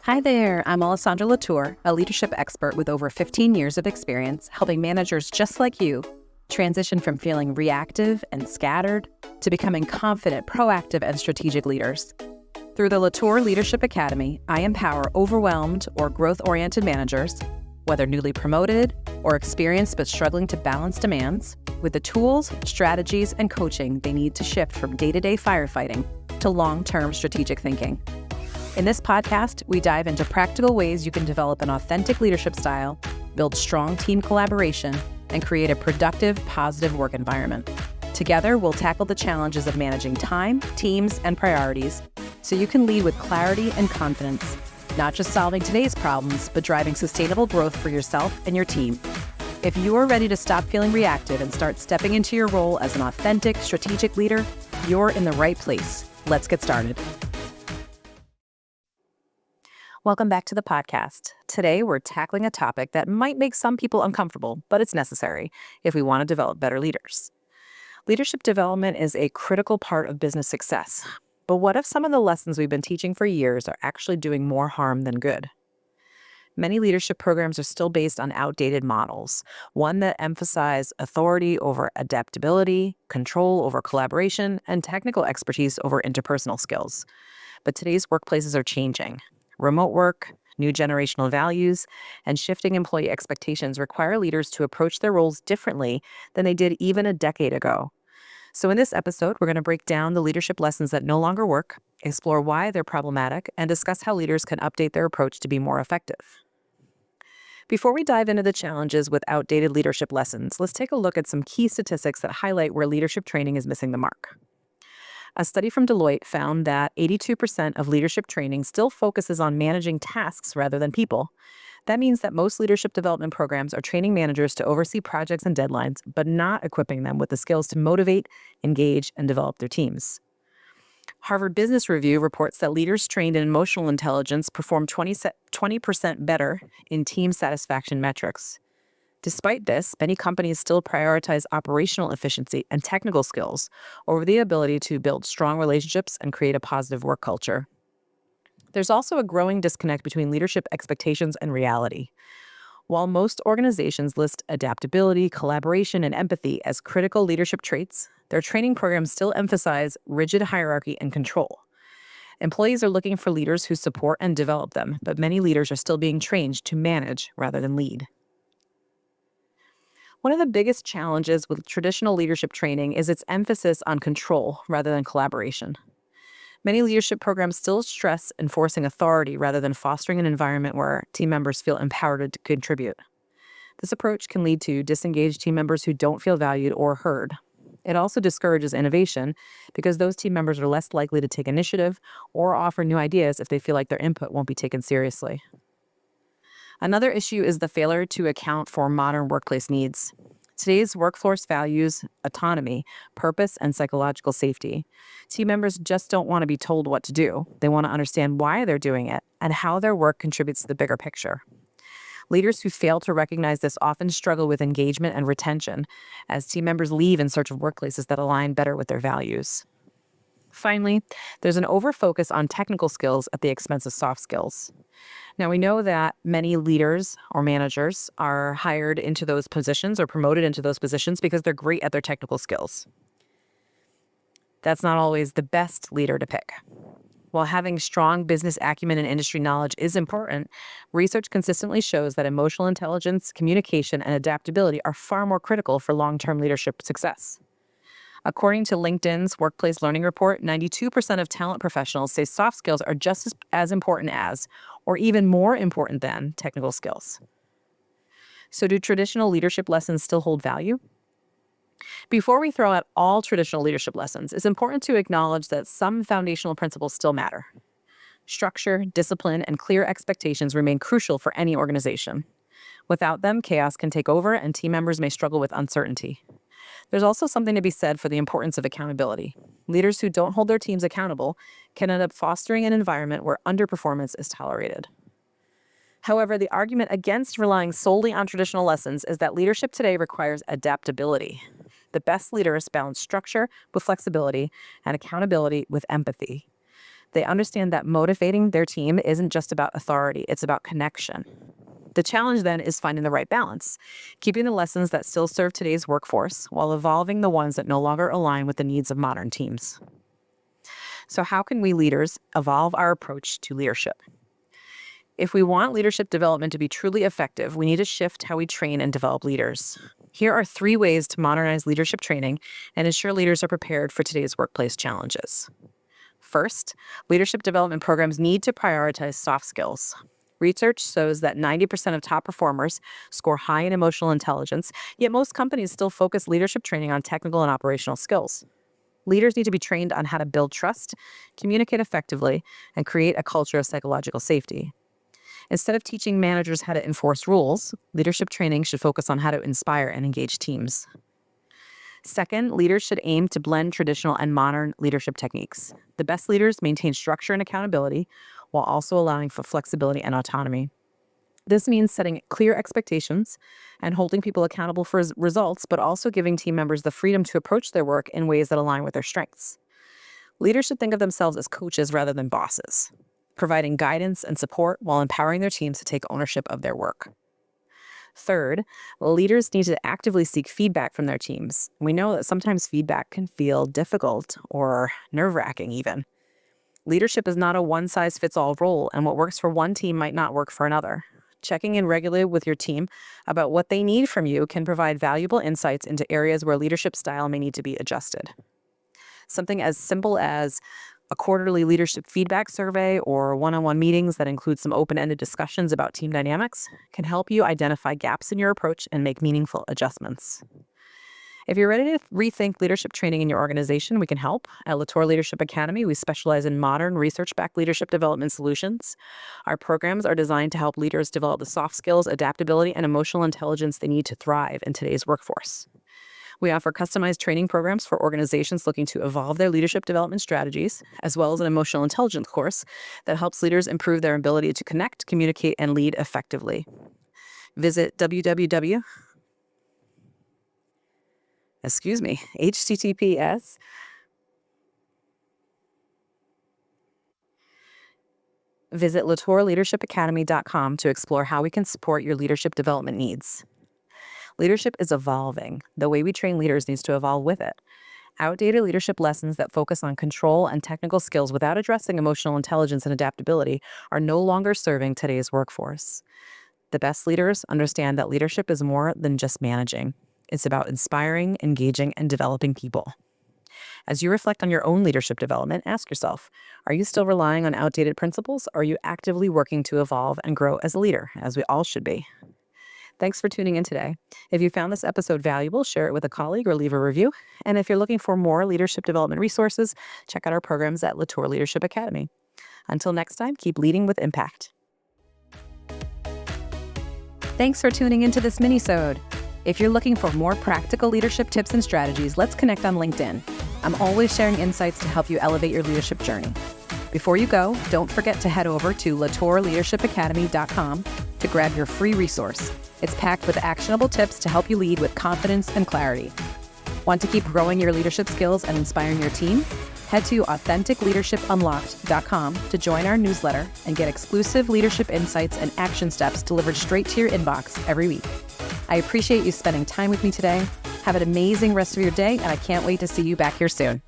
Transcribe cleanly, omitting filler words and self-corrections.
Hi there, I'm Alessandra Latour, a leadership expert with over 15 years of experience helping managers just like you transition from feeling reactive and scattered to becoming confident, proactive, and strategic leaders. Through the Latour Leadership Academy, I empower overwhelmed or growth-oriented managers, whether newly promoted or experienced but struggling to balance demands, with the tools, strategies, and coaching they need to shift from day-to-day firefighting to long-term strategic thinking. In this podcast, we dive into practical ways you can develop an authentic leadership style, build strong team collaboration, and create a productive, positive work environment. Together, we'll tackle the challenges of managing time, teams, and priorities so you can lead with clarity and confidence, not just solving today's problems, but driving sustainable growth for yourself and your team. If you are ready to stop feeling reactive and start stepping into your role as an authentic, strategic leader, you're in the right place. Let's get started. Welcome back to the podcast. Today, we're tackling a topic that might make some people uncomfortable, but it's necessary if we want to develop better leaders. Leadership development is a critical part of business success. But what if some of the lessons we've been teaching for years are actually doing more harm than good? Many leadership programs are still based on outdated models, one that emphasize authority over adaptability, control over collaboration, and technical expertise over interpersonal skills. But today's workplaces are changing. Remote work, new generational values, and shifting employee expectations require leaders to approach their roles differently than they did even a decade ago. So in this episode, we're going to break down the leadership lessons that no longer work, explore why they're problematic, and discuss how leaders can update their approach to be more effective. Before we dive into the challenges with outdated leadership lessons, let's take a look at some key statistics that highlight where leadership training is missing the mark. A study from Deloitte found that 82% of leadership training still focuses on managing tasks rather than people. That means that most leadership development programs are training managers to oversee projects and deadlines, but not equipping them with the skills to motivate, engage, and develop their teams. Harvard Business Review reports that leaders trained in emotional intelligence perform 20% better in team satisfaction metrics. Despite this, many companies still prioritize operational efficiency and technical skills over the ability to build strong relationships and create a positive work culture. There's also a growing disconnect between leadership expectations and reality. While most organizations list adaptability, collaboration, and empathy as critical leadership traits, their training programs still emphasize rigid hierarchy and control. Employees are looking for leaders who support and develop them, but many leaders are still being trained to manage rather than lead. One of the biggest challenges with traditional leadership training is its emphasis on control rather than collaboration. Many leadership programs still stress enforcing authority rather than fostering an environment where team members feel empowered to contribute. This approach can lead to disengaged team members who don't feel valued or heard. It also discourages innovation because those team members are less likely to take initiative or offer new ideas if they feel like their input won't be taken seriously. Another issue is the failure to account for modern workplace needs. Today's workforce values autonomy, purpose, and psychological safety. Team members just don't want to be told what to do. They want to understand why they're doing it and how their work contributes to the bigger picture. Leaders who fail to recognize this often struggle with engagement and retention as team members leave in search of workplaces that align better with their values. Finally, there's an overfocus on technical skills at the expense of soft skills. Now, we know that many leaders or managers are hired into those positions or promoted into those positions because they're great at their technical skills. That's not always the best leader to pick. While having strong business acumen and industry knowledge is important, research consistently shows that emotional intelligence, communication, and adaptability are far more critical for long-term leadership success. According to LinkedIn's Workplace Learning Report, 92% of talent professionals say soft skills are just as important as, or even more important than, technical skills. So do traditional leadership lessons still hold value? Before we throw out all traditional leadership lessons, it's important to acknowledge that some foundational principles still matter. Structure, discipline, and clear expectations remain crucial for any organization. Without them, chaos can take over and team members may struggle with uncertainty. There's also something to be said for the importance of accountability. Leaders who don't hold their teams accountable can end up fostering an environment where underperformance is tolerated. However, the argument against relying solely on traditional lessons is that leadership today requires adaptability. The best leaders balance structure with flexibility and accountability with empathy. They understand that motivating their team isn't just about authority, it's about connection. The challenge then is finding the right balance, keeping the lessons that still serve today's workforce while evolving the ones that no longer align with the needs of modern teams. So, how can we leaders evolve our approach to leadership? If we want leadership development to be truly effective, we need to shift how we train and develop leaders. Here are 3 ways to modernize leadership training and ensure leaders are prepared for today's workplace challenges. First, leadership development programs need to prioritize soft skills. Research shows that 90% of top performers score high in emotional intelligence, yet most companies still focus leadership training on technical and operational skills. Leaders need to be trained on how to build trust, communicate effectively, and create a culture of psychological safety. Instead of teaching managers how to enforce rules, leadership training should focus on how to inspire and engage teams. Second, leaders should aim to blend traditional and modern leadership techniques. The best leaders maintain structure and accountability while also allowing for flexibility and autonomy. This means setting clear expectations and holding people accountable for results, but also giving team members the freedom to approach their work in ways that align with their strengths. Leaders should think of themselves as coaches rather than bosses, providing guidance and support while empowering their teams to take ownership of their work. Third, leaders need to actively seek feedback from their teams. We know that sometimes feedback can feel difficult or nerve-wracking even. Leadership is not a one-size-fits-all role, and what works for one team might not work for another. Checking in regularly with your team about what they need from you can provide valuable insights into areas where leadership style may need to be adjusted. Something as simple as a quarterly leadership feedback survey or one-on-one meetings that include some open-ended discussions about team dynamics can help you identify gaps in your approach and make meaningful adjustments. If you're ready to rethink leadership training in your organization, we can help. At Latour Leadership Academy, we specialize in modern, research-backed leadership development solutions. Our programs are designed to help leaders develop the soft skills, adaptability, and emotional intelligence they need to thrive in today's workforce. We offer customized training programs for organizations looking to evolve their leadership development strategies, as well as an emotional intelligence course that helps leaders improve their ability to connect, communicate, and lead effectively. Visit https Visit latourleadershipacademy.com to explore how we can support your leadership development needs. Leadership is evolving. The way we train leaders needs to evolve with it. Outdated leadership lessons that focus on control and technical skills without addressing emotional intelligence and adaptability are no longer serving today's workforce. The best leaders understand that leadership is more than just managing. It's about inspiring, engaging, and developing people. As you reflect on your own leadership development, ask yourself, are you still relying on outdated principles, or are you actively working to evolve and grow as a leader, as we all should be? Thanks for tuning in today. If you found this episode valuable, share it with a colleague or leave a review. And if you're looking for more leadership development resources, check out our programs at Latour Leadership Academy. Until next time, keep leading with impact. Thanks for tuning into this mini-sode. If you're looking for more practical leadership tips and strategies, let's connect on LinkedIn. I'm always sharing insights to help you elevate your leadership journey. Before you go, don't forget to head over to latourleadershipacademy.com to grab your free resource. It's packed with actionable tips to help you lead with confidence and clarity. Want to keep growing your leadership skills and inspiring your team? Head to authenticleadershipunlocked.com to join our newsletter and get exclusive leadership insights and action steps delivered straight to your inbox every week. I appreciate you spending time with me today. Have an amazing rest of your day, and I can't wait to see you back here soon.